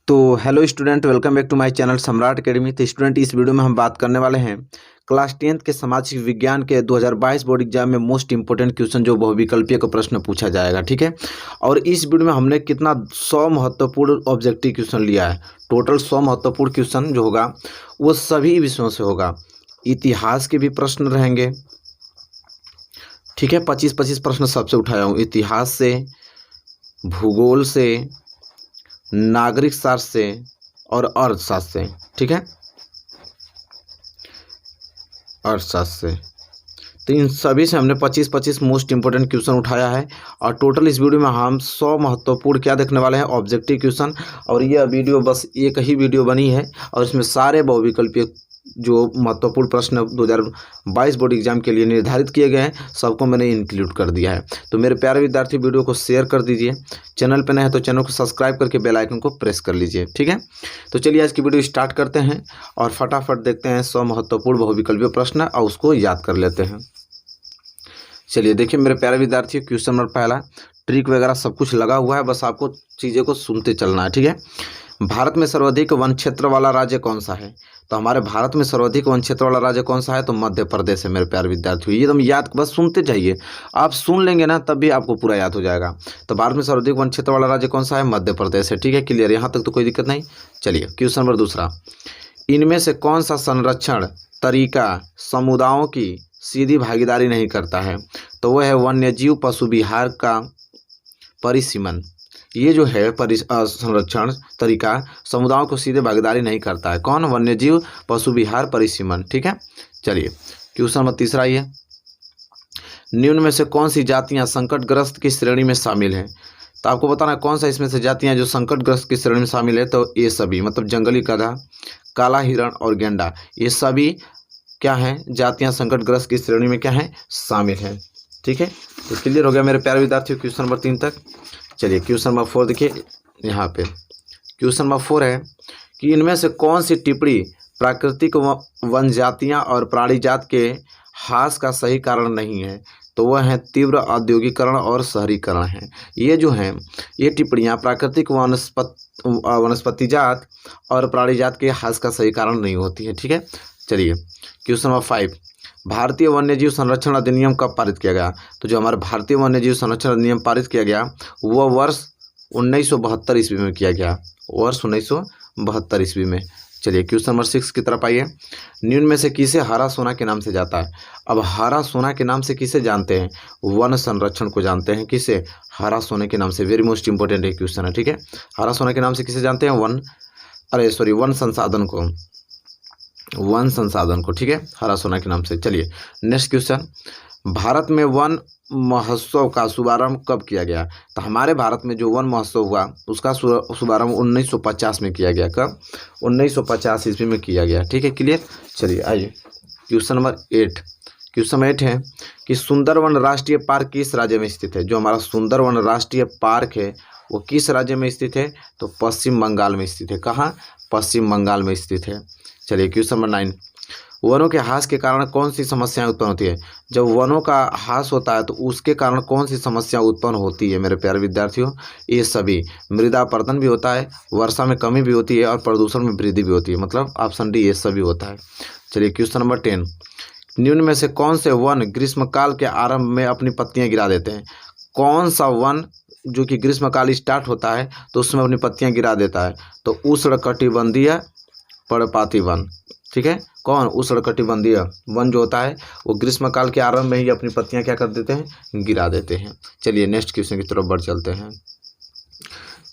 तो hello student, welcome back to my channel Samrat academy. तो student, इस वीडियो में हम बात करने वाले हैं क्लास 10th के सामाजिक विज्ञान के 2022 बोर्ड एग्जाम में मोस्ट इंपोर्टेंट क्वेश्चन जो बहुविकल्पीय का प्रश्न पूछा जाएगा। ठीक है, और इस वीडियो में हमने कितना 100 महत्वपूर्ण ऑब्जेक्टिव क्वेश्चन लिया है। टोटल 100 महत्वपूर्ण क्वेश्चन जो होगा वो सभी विषयों से होगा। इतिहास के भी प्रश्न रहेंगे। ठीक है, 25-25 प्रश्न सबसे उठाया हूँ, इतिहास से, भूगोल से, नागरिक शास्त्र से और अर्थशास्त्र से। ठीक है, अर्थशास्त्र से। तो इन सभी से हमने 25-25 मोस्ट इंपोर्टेंट क्वेश्चन उठाया है। और टोटल इस वीडियो में हम 100 महत्वपूर्ण क्या देखने वाले हैं, ऑब्जेक्टिव क्वेश्चन। और यह वीडियो बस एक ही वीडियो बनी है और इसमें सारे बहुविकल्पीय जो महत्वपूर्ण प्रश्न 2022 बोर्ड एग्जाम के लिए निर्धारित किए गए हैं सबको मैंने इंक्लूड कर दिया है। तो मेरे प्यारे विद्यार्थी, वीडियो को शेयर कर दीजिए। चैनल पर नए हैं तो चैनल को सब्सक्राइब करके बेल आइकन को प्रेस कर लीजिए। ठीक है, तो चलिए आज की वीडियो स्टार्ट करते हैं और फटाफट देखते हैं 100 महत्वपूर्ण बहुविकल्पीय प्रश्न और उसको याद कर लेते हैं। चलिए देखिए मेरे प्यारे विद्यार्थी, क्वेश्चन नंबर पहला, ट्रिक वगैरह सब कुछ लगा हुआ है, बस आपको चीज़ें को सुनते चलना है। ठीक है, भारत में सर्वाधिक वन क्षेत्र वाला राज्य कौन सा है? तो हमारे भारत में सर्वाधिक वन क्षेत्र वाला राज्य कौन सा है? तो मध्य प्रदेश है मेरे प्यारे विद्यार्थियों। ये एकदम याद, बस सुनते जाइए, आप सुन लेंगे ना तब भी आपको पूरा याद हो जाएगा। तो भारत में सर्वाधिक वन क्षेत्र वाला राज्य कौन सा है? मध्य प्रदेश है। ठीक है, क्लियर, यहाँ तक तो कोई दिक्कत नहीं। चलिए क्वेश्चन नंबर दूसरा, इनमें से कौन सा संरक्षण तरीका समुदायों की सीधी भागीदारी नहीं करता है? तो वह है वन्यजीव पशु विहार का परिसीमन। ये जो है संरक्षण तरीका समुदायों को सीधे भागीदारी नहीं करता है। कौन? वन्यजीव पशु विहार परिसीमन। ठीक है, चलिए क्वेश्चन नंबर तीसरा ये, निम्न में से कौन सी जातियां संकटग्रस्त की श्रेणी में शामिल हैं? तो आपको बताना है कौन सा इसमें से जातियां जो संकटग्रस्त की श्रेणी में शामिल है। तो ये सभी, मतलब जंगली गधा, काला हिरण और गेंडा, ये सभी क्या हैं? जातियां संकटग्रस्त की श्रेणी में क्या हैं? शामिल हैं। ठीक है, तो क्लियर हो गया मेरे प्यारे विद्यार्थियों क्वेश्चन नंबर 3 तक। चलिए क्वेश्चन नंबर 4 देखिए, यहाँ पे क्वेश्चन नंबर 4 है कि इनमें से कौन सी टिप्पणी प्राकृतिक वन जातियाँ और प्राणी जात के ह्रास का सही कारण नहीं है? तो वह है तीव्र औद्योगिकरण और शहरीकरण है। ये जो हैं ये टिप्पणियाँ प्राकृतिक वनस्पति जात और प्राणी जात के ह्रास का सही कारण नहीं होती है। ठीक है, चलिए क्वेश्चन नंबर 5, भारतीय वन्यजीव संरक्षण अधिनियम कब पारित किया गया? तो जो हमारा भारतीय वन्यजीव संरक्षण अधिनियम पारित किया गया वह वर्ष 1972 ईस्वी में किया गया, वर्ष 1972 ईस्वी में। चलिए क्वेश्चन नंबर 6 की तरफ आइए, निम्न में से किसे हरा सोना के नाम से जाता है? अब हरा सोना के नाम से किसे जानते हैं? वन संरक्षण को जानते हैं। किसे? हरा सोने के नाम से। वेरी मोस्ट इंपोर्टेंट एक क्वेश्चन है। ठीक है, हरा सोना के नाम से किसे जानते हैं? वन संसाधन को, वन संसाधन को। ठीक है, हरा सोना के नाम से। चलिए नेक्स्ट क्वेश्चन, भारत में वन महोत्सव का शुभारंभ कब किया गया? तो हमारे भारत में जो वन महोत्सव हुआ उसका शुभारंभ 1950 में किया गया। कब? 1950 ईस्वी में किया गया। ठीक है, क्लियर। चलिए आइए क्वेश्चन नंबर 8, क्वेश्चन नंबर 8 है कि सुंदरवन राष्ट्रीय पार्क किस राज्य में स्थित है? जो हमारा सुंदरवन राष्ट्रीय पार्क है वो किस राज्य में स्थित है? तो पश्चिम बंगाल में स्थित है। कहाँ? पश्चिम बंगाल में स्थित है। चलिए क्वेश्चन नंबर 9, वनों के ह्रास के कारण कौन सी समस्याएं उत्पन्न होती है? जब वनों का ह्रास होता है तो उसके कारण कौन सी समस्या उत्पन्न होती है मेरे प्यारे विद्यार्थियों? ये सभी, मृदा अपरदन भी होता है, वर्षा में कमी भी होती है और प्रदूषण में वृद्धि भी होती है। मतलब ऑप्शन डी ये सभी होता है। चलिए क्वेश्चन नंबर 10, निम्न में से कौन से वन ग्रीष्मकाल के आरंभ में अपनी पत्तियां गिरा देते हैं? कौन सा वन जो कि ग्रीष्मकाल स्टार्ट होता है तो उसमें अपनी पत्तियां गिरा देता है? तो उष्णकटिबंधीय पर्णपाती वन। ठीक है, कौन? उष्णकटिबंधीय वन जो होता है वो ग्रीष्मकाल के आरंभ में ही अपनी पत्तियां क्या कर देते हैं? गिरा देते हैं। चलिए नेक्स्ट क्वेश्चन की तरफ बढ़ चलते हैं।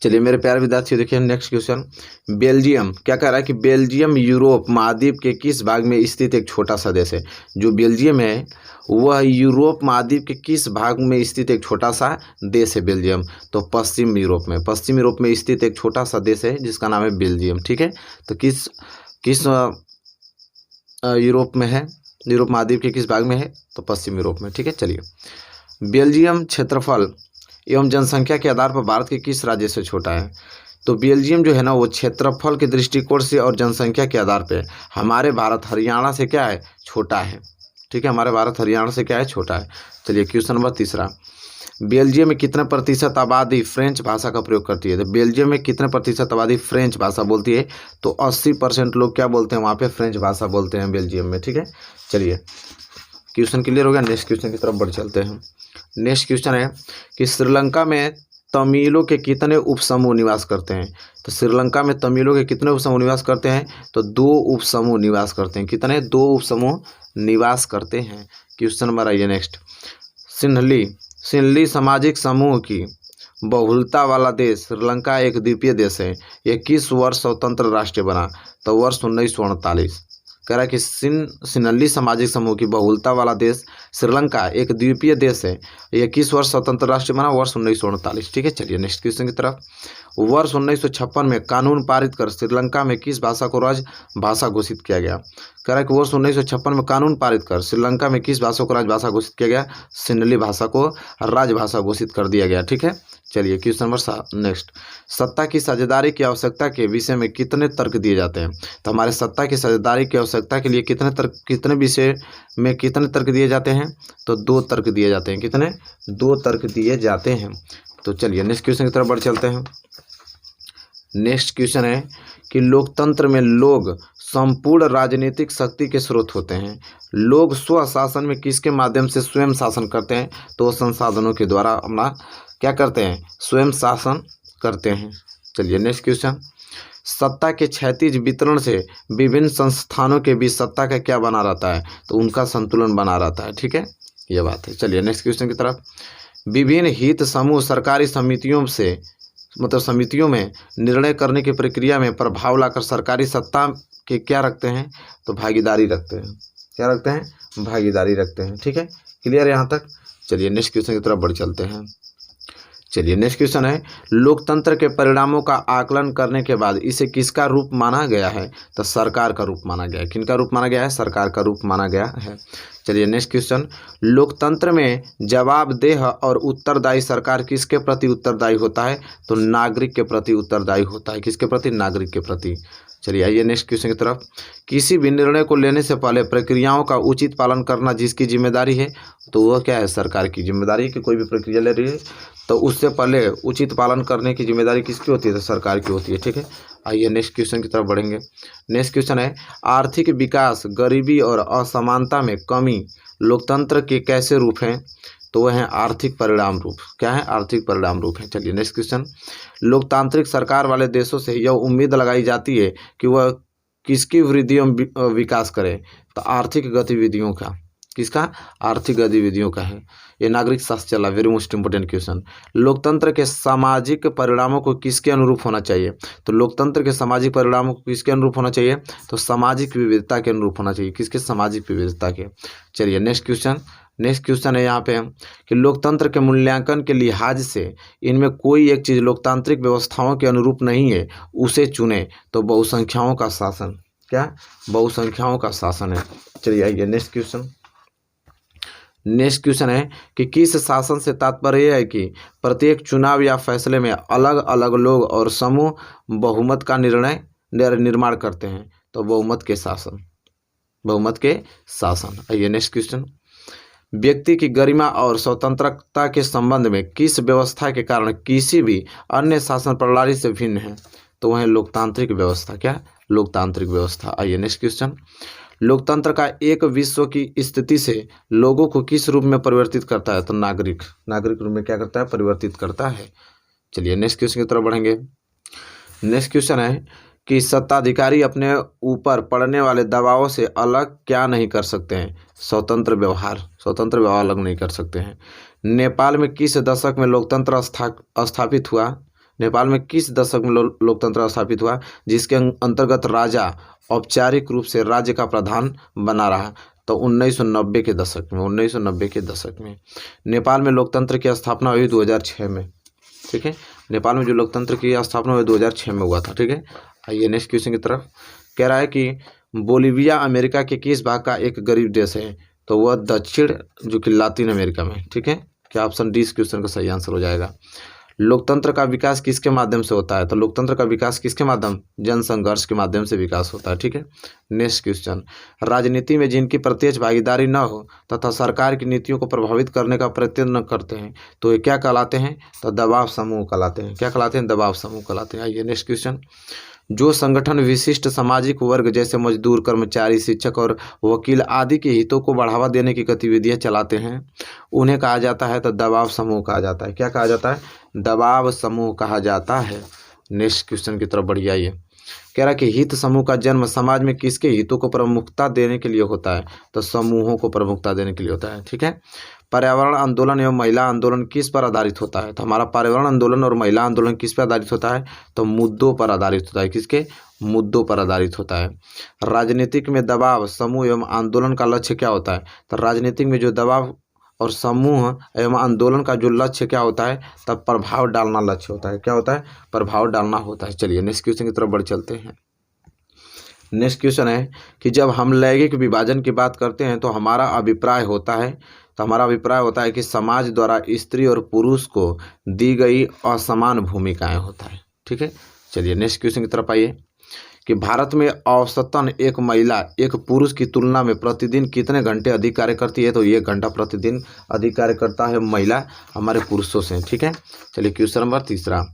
चलिए मेरे प्यारे विद्यार्थियों देखिए नेक्स्ट क्वेश्चन, बेल्जियम क्या कह रहा है कि बेल्जियम यूरोप महाद्वीप के किस भाग में स्थित एक छोटा सा देश है? जो बेल्जियम है वह यूरोप महाद्वीप के किस भाग में स्थित एक छोटा सा देश है बेल्जियम? तो पश्चिम यूरोप में, पश्चिम यूरोप में स्थित एक छोटा सा देश है जिसका नाम है बेल्जियम। ठीक है, तो किस यूरोप में है? यूरोप महाद्वीप के किस भाग में है? तो पश्चिम यूरोप में। ठीक है, चलिए बेल्जियम क्षेत्रफल एवं जनसंख्या के आधार पर भारत के किस राज्य से छोटा है? तो बेल्जियम जो है ना वो क्षेत्रफल के दृष्टिकोण से और जनसंख्या के आधार पर हमारे भारत हरियाणा से क्या है? छोटा है। ठीक है, हमारे भारत हरियाणा से क्या है? छोटा है। चलिए क्वेश्चन नंबर तीसरा, बेल्जियम में कितने प्रतिशत आबादी फ्रेंच भाषा का प्रयोग करती है? तो बेल्जियम में कितने प्रतिशत आबादी फ्रेंच भाषा बोलती है? तो 80% लोग क्या बोलते हैं वहाँ पे? फ्रेंच भाषा बोलते हैं बेल्जियम में। ठीक है, चलिए क्वेश्चन क्लियर हो गया। नेक्स्ट क्वेश्चन की तरफ बढ़ चलते हैं। नेक्स्ट क्वेश्चन है कि श्रीलंका में तमिलों के कितने उपसमूह निवास करते हैं? तो श्रीलंका में तमिलों के कितने उपसमूह निवास करते हैं? तो 2 उपसमूह निवास करते हैं। कितने? 2 उपसमूह निवास करते हैं। क्वेश्चन नंबर आइए नेक्स्ट। सिन्हली सामाजिक समूह की बहुलता वाला देश श्रीलंका एक द्वीपीय देश है। यह किस वर्ष स्वतंत्र राष्ट्र बना? तो वर्ष 1948। कह रहा है कि सिन्हली सामाजिक समूह की बहुलता वाला देश श्रीलंका एक द्वीपीय देश है। यह किस वर्ष स्वतंत्र राष्ट्र बना? वर्ष 1948। ठीक है, चलिए नेक्स्ट क्वेश्चन की तरफ। वर्ष 1956 में कानून पारित कर श्रीलंका में किस भाषा को राजभाषा घोषित किया गया? कह रहा है कि वर्ष 1956 में कानून पारित कर श्रीलंका में किस भाषा को राजभाषा घोषित किया गया? सिन्हली भाषा को राजभाषा घोषित कर दिया गया। ठीक है, चलिए क्वेश्चन नंबर नेक्स्ट। सत्ता की साझेदारी की आवश्यकता के विषय में कितने तर्क दिए जाते हैं? तो हमारे सत्ता की साझेदारी की आवश्यकता के लिए कितने विषय में कितने तर्क दिए जाते हैं? तो 2 तर्क दिए जाते हैं। कितने? 2 तर्क दिए जाते हैं। तो चलिए नेक्स्ट क्वेश्चन की तरफ बढ़ चलते हैं। नेक्स्ट क्वेश्चन है कि लोकतंत्र में लोग संपूर्ण राजनीतिक शक्ति के स्रोत होते हैं। लोग स्वशासन में किसके माध्यम से स्वयं शासन करते हैं? तो वो संसाधनों के द्वारा अपना क्या करते हैं? स्वयं शासन करते हैं। चलिए नेक्स्ट क्वेश्चन। सत्ता के क्षैतिज वितरण से विभिन्न संस्थानों के बीच सत्ता का क्या बना रहता है? तो उनका संतुलन बना रहता है। ठीक है, ये बात है। चलिए नेक्स्ट क्वेश्चन की तरफ। विभिन्न हित समूह सरकारी समितियों में निर्णय करने की प्रक्रिया में प्रभाव लाकर सरकारी सत्ता के क्या रखते हैं? तो भागीदारी रखते हैं। क्या रखते हैं? भागीदारी रखते हैं। ठीक है, क्लियर है यहाँ तक? चलिए नेक्स्ट क्वेश्चन की तरफ बढ़ चलते हैं। चलिए नेक्स्ट क्वेश्चन है लोकतंत्र के परिणामों का आकलन करने के बाद इसे किसका रूप माना गया है? तो सरकार का रूप माना गया है। किनका रूप माना गया है? सरकार का रूप माना गया है। चलिए नेक्स्ट क्वेश्चन। लोकतंत्र में जवाबदेह और उत्तरदायी सरकार किसके प्रति उत्तरदायी होता है? तो नागरिक के प्रति उत्तरदायी होता है। किसके प्रति? नागरिक के प्रति। चलिए आइए नेक्स्ट क्वेश्चन की तरफ। किसी भी निर्णय को लेने से पहले प्रक्रियाओं का उचित पालन करना जिसकी जिम्मेदारी है? तो वह क्या है? सरकार की जिम्मेदारी है कि कोई भी प्रक्रिया ले रही है तो उससे पहले उचित पालन करने की जिम्मेदारी किसकी होती है? तो सरकार की होती है। ठीक है, आइए नेक्स्ट क्वेश्चन की तरफ बढ़ेंगे। नेक्स्ट क्वेश्चन है आर्थिक विकास, गरीबी और असमानता में कमी लोकतंत्र के कैसे रूप हैं? तो वह है आर्थिक परिणाम रूप। क्या है? आर्थिक परिणाम रूप है। चलिए नेक्स्ट क्वेश्चन। लोकतांत्रिक सरकार वाले देशों से यह उम्मीद लगाई जाती है कि वह किसकी वृद्धि एवं विकास करे? तो आर्थिक गतिविधियों का। किसका? आर्थिक गतिविधियों का है। ये नागरिक शास्त्र चला, वेरी मोस्ट इंपोर्टेंट क्वेश्चन। लोकतंत्र के सामाजिक परिणामों को किसके अनुरूप होना चाहिए? तो लोकतंत्र के सामाजिक परिणामों को किसके अनुरूप होना चाहिए? तो सामाजिक विविधता के अनुरूप होना चाहिए। किसके? सामाजिक विविधता के। चलिए नेक्स्ट क्वेश्चन। नेक्स्ट क्वेश्चन है यहाँ पे कि लोकतंत्र के मूल्यांकन के लिहाज से इनमें कोई एक चीज़ लोकतांत्रिक व्यवस्थाओं के अनुरूप नहीं है, उसे चुने। तो बहुसंख्याओं का शासन। क्या? बहुसंख्याओं का शासन है। चलिए आइए नेक्स्ट क्वेश्चन। नेक्स्ट क्वेश्चन है कि किस शासन से तात्पर्य है कि प्रत्येक चुनाव या फैसले में अलग अलग लोग और समूह बहुमत का निर्माण करते हैं? तो बहुमत के शासन। बहुमत के शासन। आइए नेक्स्ट क्वेश्चन। व्यक्ति की गरिमा और स्वतंत्रता के संबंध में किस व्यवस्था के कारण किसी भी अन्य शासन प्रणाली से भिन्न है? तो वह लोकतांत्रिक व्यवस्था। क्या? लोकतांत्रिक व्यवस्था। आइए नेक्स्ट क्वेश्चन। लोकतंत्र का एक विश्व की स्थिति से लोगों को किस रूप में परिवर्तित करता है? तो नागरिक रूप में क्या करता है? परिवर्तित करता है। चलिए नेक्स्ट क्वेश्चन की तरफ बढ़ेंगे। नेक्स्ट क्वेश्चन है कि सत्ताधिकारी अपने ऊपर पड़ने वाले दबावों से अलग क्या नहीं कर सकते हैं? स्वतंत्र व्यवहार अलग नहीं कर सकते हैं। नेपाल में किस दशक में लोकतंत्र स्थापित हुआ? नेपाल में किस दशक में लोकतंत्र स्थापित हुआ जिसके अंतर्गत राजा औपचारिक रूप से राज्य का प्रधान बना रहा? तो 1990 के दशक में। 1990 के दशक में नेपाल में लोकतंत्र की स्थापना हुई 2006 में। ठीक है, नेपाल में जो लोकतंत्र की स्थापना हुई 2006 में हुआ था। ठीक है, आइए नेक्स्ट क्वेश्चन की तरफ। कह रहा है कि बोलिविया अमेरिका के किस भाग का एक गरीब देश है? तो वह दक्षिण जो कि लातिन अमेरिका में। ठीक है, क्या ऑप्शन डी इस क्वेश्चन का सही आंसर हो जाएगा। लोकतंत्र का विकास किसके माध्यम से होता है? तो लोकतंत्र का विकास किसके माध्यम? जन संघर्ष के माध्यम से विकास होता है। ठीक है। नेक्स्ट क्वेश्चन, राजनीति में जिनकी प्रत्यक्ष भागीदारी न हो तथा सरकार की नीतियों को प्रभावित करने का प्रयत्न न करते हैं तो ये क्या कहलाते हैं? तो दबाव समूह कहलाते हैं। क्या कहलाते हैं? दबाव समूह कहलाते हैं। आइए नेक्स्ट क्वेश्चन, जो संगठन विशिष्ट सामाजिक वर्ग जैसे मजदूर, कर्मचारी, शिक्षक और वकील आदि के हितों को बढ़ावा देने की गतिविधियां चलाते हैं उन्हें कहा जाता है तो दबाव समूह कहा जाता है। क्या कहा जाता है? दबाव समूह कहा जाता है। नेक्स्ट क्वेश्चन की तरफ बढ़िए। आइए, कह रहा है कि हित समूह का जन्म समाज में किसके हितों को प्रमुखता देने के लिए होता है? तो समूहों को प्रमुखता देने के लिए होता है। ठीक है। पर्यावरण आंदोलन एवं महिला आंदोलन किस पर आधारित होता है? तो हमारा पर्यावरण आंदोलन और महिला आंदोलन किस पर आधारित होता है? तो मुद्दों पर आधारित होता है। किसके? मुद्दों पर आधारित होता है। राजनीतिक में दबाव समूह एवं आंदोलन का लक्ष्य क्या होता है? तो राजनीतिक में जो दबाव और समूह एवं आंदोलन का जो लक्ष्य क्या होता है? तब प्रभाव डालना लक्ष्य होता है। क्या होता है? प्रभाव डालना होता है। चलिए नेक्स्ट क्वेश्चन की तरफ बढ़ चलते हैं। नेक्स्ट क्वेश्चन है कि जब हम लैंगिक विभाजन की बात करते हैं तो हमारा अभिप्राय होता है कि समाज द्वारा स्त्री और पुरुष को दी गई असमान भूमिकाएं होता है। ठीक है। चलिए नेक्स्ट क्वेश्चन की तरफ आइए कि भारत में औसतन एक महिला एक पुरुष की तुलना में प्रतिदिन कितने घंटे अधिक कार्य करती है? तो 1 घंटा प्रतिदिन अधिक कार्य करता है महिला हमारे पुरुषों से। ठीक है। चलिए क्वेश्चन नंबर 3,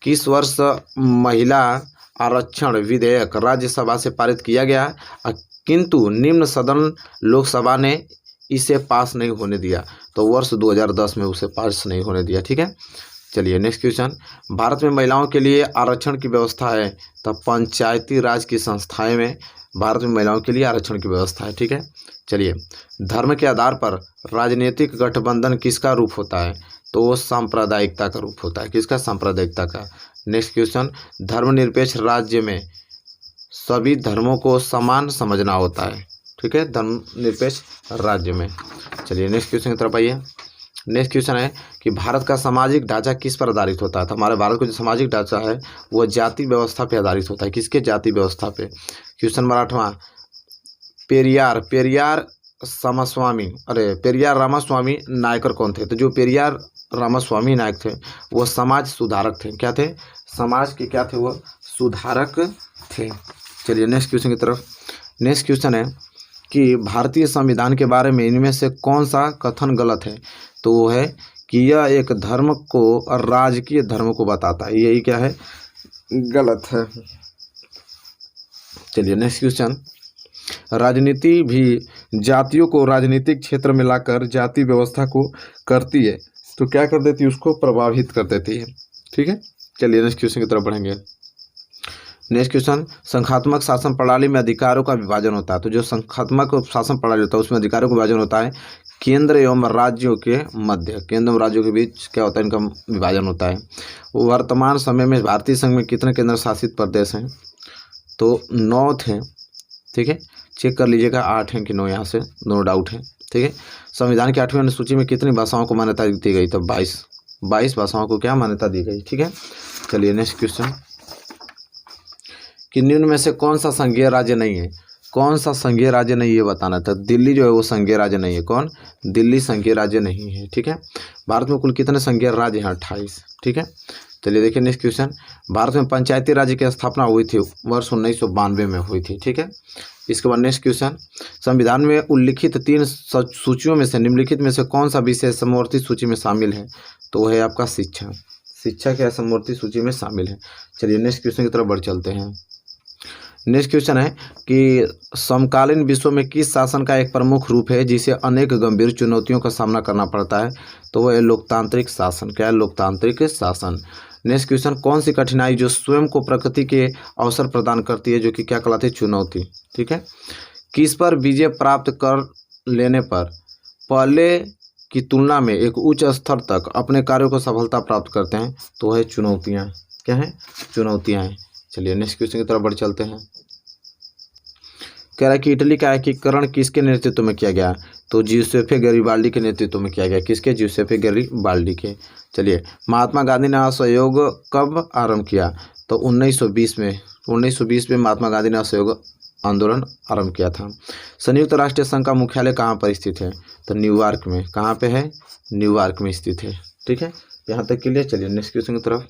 किस वर्ष महिला आरक्षण विधेयक राज्यसभा से पारित किया गया किंतु निम्न सदन लोकसभा ने इसे पास नहीं होने दिया? तो वर्ष 2010 में उसे पास नहीं होने दिया। ठीक है। चलिए नेक्स्ट क्वेश्चन, भारत में महिलाओं के लिए आरक्षण की व्यवस्था है तो पंचायती राज की संस्थाएं में भारत में महिलाओं के लिए आरक्षण की व्यवस्था है। ठीक है। चलिए, धर्म के आधार पर राजनीतिक गठबंधन किसका रूप होता है? तो वो सांप्रदायिकता का रूप होता है। किसका? सांप्रदायिकता का। नेक्स्ट क्वेश्चन, धर्मनिरपेक्ष राज्य में सभी धर्मों को समान समझना होता है। ठीक है। धर्मनिरपेक्ष राज्य में। चलिए नेक्स्ट क्वेश्चन की तरफ आइए। नेक्स्ट क्वेश्चन है कि भारत का सामाजिक ढांचा किस पर आधारित होता है? तो हमारे भारत का जो सामाजिक ढांचा है वो जाति व्यवस्था पे आधारित होता है। किसके? जाति व्यवस्था पे। क्वेश्चन नंबर 8, पेरियार रामास्वामी नायकर कौन थे? तो जो पेरियार रामास्वामी नायक थे वो समाज सुधारक थे। क्या थे? समाज के क्या थे? वो सुधारक थे। चलिए नेक्स्ट क्वेश्चन की तरफ। नेक्स्ट क्वेश्चन है कि भारतीय संविधान के बारे में इनमें से कौन सा कथन गलत है? तो वो है कि यह एक धर्म को और राजकीय धर्म को बताता है। यही क्या है? गलत है। चलिए नेक्स्ट क्वेश्चन, राजनीति भी जातियों को राजनीतिक क्षेत्र में लाकर जाति व्यवस्था को करती है तो क्या कर देती है? उसको प्रभावित कर देती है। ठीक है। चलिए नेक्स्ट क्वेश्चन की तरफ बढ़ेंगे। नेक्स्ट क्वेश्चन, संख्यात्मक शासन प्रणाली में अधिकारों का विभाजन होता है। तो जो संख्यात्मक शासन प्रणाली होता है उसमें अधिकारों का विभाजन होता है केंद्र एवं राज्यों के मध्य। केंद्र एवं राज्यों के बीच क्या होता है? इनका विभाजन होता है। वर्तमान समय में भारतीय संघ में कितने केंद्र शासित प्रदेश हैं? तो 9 थे। ठीक है। चेक कर लीजिएगा 8 हैं कि 9, यहाँ से नो डाउट है। ठीक है। संविधान की 8वीं अनुसूची में कितनी भाषाओं को मान्यता दी गई? तो 22 भाषाओं को क्या मान्यता दी गई? ठीक है। चलिए नेक्स्ट क्वेश्चन, कि निम्न में से कौन सा संघीय राज्य नहीं है? कौन सा संघीय राज्य नहीं ये बताना था। दिल्ली जो है वो संघीय राज्य नहीं है। कौन? दिल्ली संघीय राज्य नहीं है। ठीक है। भारत में कुल कितने संघीय राज्य हैं? 28। ठीक है। चलिए देखिए नेक्स्ट क्वेश्चन, भारत में पंचायती राज्य की स्थापना हुई थी वर्ष 1992 में हुई थी। ठीक है। इसके बाद नेक्स्ट क्वेश्चन, संविधान में उल्लिखित 3 सूचियों में से निम्नलिखित में से कौन सा विषय समवर्ती सूची में शामिल है? तो वह है आपका शिक्षा। शिक्षा क्या समवर्ती सूची में शामिल है। चलिए नेक्स्ट क्वेश्चन की तरफ बढ़ चलते हैं। नेक्स्ट क्वेश्चन है कि समकालीन विश्व में किस शासन का एक प्रमुख रूप है जिसे अनेक गंभीर चुनौतियों का सामना करना पड़ता है? तो वह है लोकतांत्रिक शासन। क्या है? लोकतांत्रिक शासन। नेक्स्ट क्वेश्चन, कौन सी कठिनाई जो स्वयं को प्रकृति के अवसर प्रदान करती है जो कि क्या कहलाती है? चुनौती। ठीक है। किस पर विजय प्राप्त कर लेने पर पहले की तुलना में एक उच्च स्तर तक अपने कार्यों को सफलता प्राप्त करते हैं? तो है चुनौतियाँ। क्या है? चुनौतियाँ हैं। चलिए नेक्स्ट क्वेश्चन की तरफ बढ़ चलते हैं। कह रहा है कि इटली का एकीकरण किसके नेतृत्व में किया गया? तो ज्यूसेppe गैरिबाल्डी के नेतृत्व में किया गया। किसके? ज्यूसेppe गैरिबाल्डी के। चलिए, महात्मा गांधी ने असहयोग कब आरंभ किया? तो 1920 में। 1920 में महात्मा गांधी ने असहयोग आंदोलन आरंभ किया था। संयुक्त राष्ट्र संघ का मुख्यालय कहाँ पर स्थित है? तो न्यूयॉर्क में। कहाँ पे है? न्यूयॉर्क में स्थित है। ठीक है। यहाँ तक क्लियर। चलिए नेक्स्ट क्वेश्चन की तरफ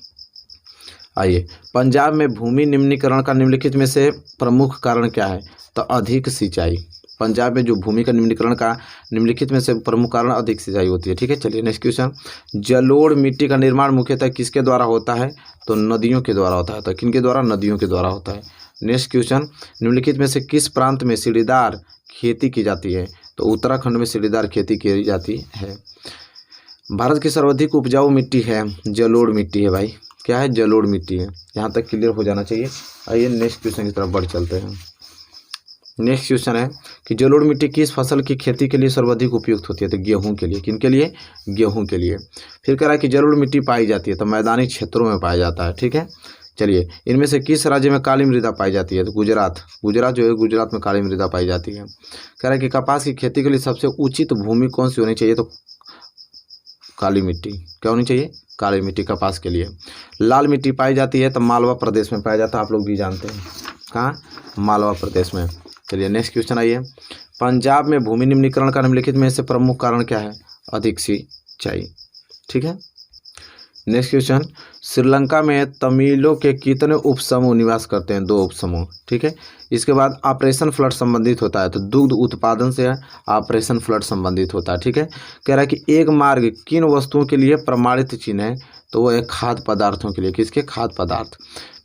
आइए। पंजाब में भूमि निम्नीकरण का निम्नलिखित में से प्रमुख कारण क्या है? तो अधिक सिंचाई। पंजाब में जो भूमि का निम्नीकरण का निम्नलिखित में से प्रमुख कारण अधिक सिंचाई होती है। ठीक है, चलिए नेक्स्ट क्वेश्चन। जलोढ़ मिट्टी का निर्माण मुख्यतः किसके द्वारा होता है? तो नदियों के द्वारा होता है। तो किनके द्वारा? नदियों के द्वारा होता है। नेक्स्ट क्वेश्चन, निम्नलिखित में से किस प्रांत में सीढ़ीदार खेती की जाती है? तो उत्तराखंड में सीढ़ीदार खेती की जाती है। भारत की सर्वाधिक उपजाऊ मिट्टी है जलोढ़ मिट्टी है भाई। क्या है? जलोढ़ मिट्टी है। यहाँ तक क्लियर हो जाना चाहिए। आइए नेक्स्ट क्वेश्चन की तरफ बढ़ चलते हैं। नेक्स्ट क्वेश्चन है कि जलोढ़ मिट्टी किस फसल की खेती के लिए सर्वाधिक उपयुक्त होती है? तो गेहूं के लिए। किनके लिए? गेहूं के लिए। फिर कह रहा है कि जलोढ़ मिट्टी पाई जाती है, तो मैदानी क्षेत्रों में पाया जाता है। ठीक है, चलिए इनमें से किस राज्य में काली मृदा पाई जाती है? तो गुजरात। गुजरात जो है, गुजरात में काली मृदा पाई जाती है। कह रहा है कि कपास की खेती के लिए सबसे उचित भूमि कौन सी होनी चाहिए? तो काली मिट्टी। क्या होनी चाहिए? काली मिट्टी कपास के लिए। लाल मिट्टी पाई जाती है तो मालवा प्रदेश में पाया जाता है, आप लोग भी जानते हैं। कहाँ? मालवा प्रदेश में। चलिए नेक्स्ट क्वेश्चन आइए। पंजाब में भूमि निम्नीकरण का निम्नलिखित में से प्रमुख कारण क्या है? अधिक सिंचाई। ठीक है, नेक्स्ट क्वेश्चन। श्रीलंका में तमिलों के कितने उपसमूह निवास करते हैं? 2 उपसमूह। ठीक है, इसके बाद ऑपरेशन फ्लड संबंधित होता है, तो दुग्ध उत्पादन से ऑपरेशन फ्लड संबंधित होता है। ठीक है, कह रहा है कि एक मार्ग किन वस्तुओं के लिए प्रमाणित चिन्ह है? तो वो है खाद्य पदार्थों के लिए। किसके? खाद्य पदार्थ।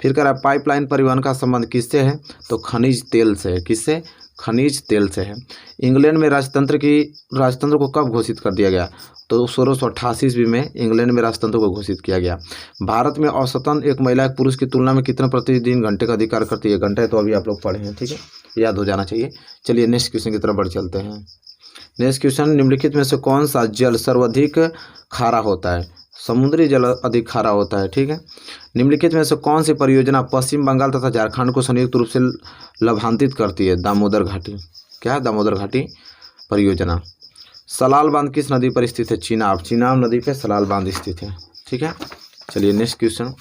फिर कह रहा है पाइपलाइन परिवहन का संबंध किससे है? तो खनिज तेल से है। किससे? खनिज तेल से है। इंग्लैंड में राजतंत्र को कब घोषित कर दिया गया? तो 1688 ईस्वी में इंग्लैंड में राजतंत्र को घोषित किया गया। भारत में औसतन एक महिला एक पुरुष की तुलना में कितना प्रतिदिन घंटे का अधिकार करती है? घंटे तो अभी आप लोग पढ़े हैं। ठीक है, याद हो जाना चाहिए। चलिए नेक्स्ट क्वेश्चन की तरफ बढ़ चलते हैं। नेक्स्ट क्वेश्चन, निम्नलिखित में से कौन सा जल सर्वाधिक खारा होता है? समुद्री जल अधिक खारा होता है। ठीक है, निम्नलिखित में से कौन सी परियोजना पश्चिम बंगाल तथा झारखंड को संयुक्त रूप से लाभान्वित करती है? दामोदर घाटी। क्या है? दामोदर घाटी परियोजना। सलाल बांध किस नदी पर स्थित है? चिनाब। चिनाब नदी पे सलाल बांध स्थित है। ठीक है, चलिए नेक्स्ट क्वेश्चन।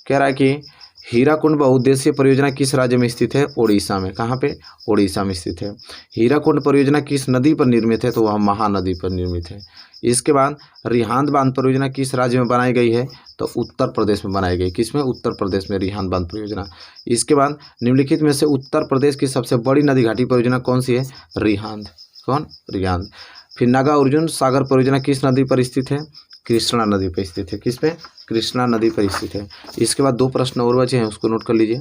कह रहा है कि हीराकुंड बहुउद्देशीय परियोजना किस राज्य में स्थित है? ओडिशा में। कहाँ पे? ओडिशा में स्थित है। हीराकुंड परियोजना किस नदी पर निर्मित है? तो वह महानदी पर निर्मित है। इसके बाद रिहांद बांध परियोजना किस राज्य में बनाई गई है? तो उत्तर प्रदेश में बनाई गई। किसमें? उत्तर प्रदेश में रिहांद बांध परियोजना। इसके बाद निम्नलिखित में से उत्तर प्रदेश की सबसे बड़ी नदी घाटी परियोजना कौन सी है? रिहांद। कौन? रिहांद। फिर नागार्जुन सागर परियोजना किस नदी पर स्थित है? कृष्णा नदी पर स्थित है। किस पे? कृष्णा नदी पर स्थित है। इसके बाद 2 प्रश्न और बचे हैं, उसको नोट कर लीजिए।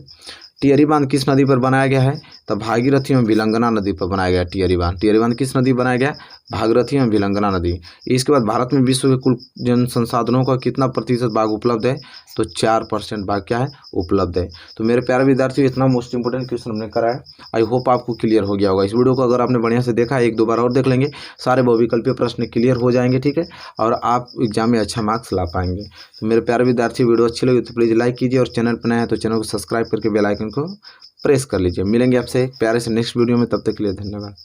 टिहरी बांध किस नदी पर बनाया गया है? तो भागीरथी में भिलंगना नदी पर बनाया गया टिहरी बांध। टिहरी बांध किस नदी बनाया गया? भागीरथी में भिलंगना नदी। इसके बाद भारत में विश्व के कुल जन संसाधनों का कितना प्रतिशत भाग उपलब्ध है? तो 4% भाग क्या है? उपलब्ध है। तो मेरे प्यारे विद्यार्थियों, इतना मोस्ट इंपोर्टेंट क्वेश्चन हमने कराया। आई होप आपको क्लियर हो गया होगा। इस वीडियो को अगर आपने बढ़िया से देखा, 1-2 बार और देख लेंगे, सारे बहुविकल्पीय प्रश्न क्लियर हो जाएंगे। ठीक है, और आप एग्जाम में अच्छा मार्क्स ला पाएंगे। तो मेरे प्यारे विद्यार्थी, वीडियो अच्छी लगी तो प्लीज़ लाइक कीजिए, और चैनल पर नया है तो चैनल को सब्सक्राइब करके बेल आइकन को प्रेस कर लीजिए। मिलेंगे आपसे प्यारे से नेक्स्ट वीडियो में, तब तक के लिए धन्यवाद।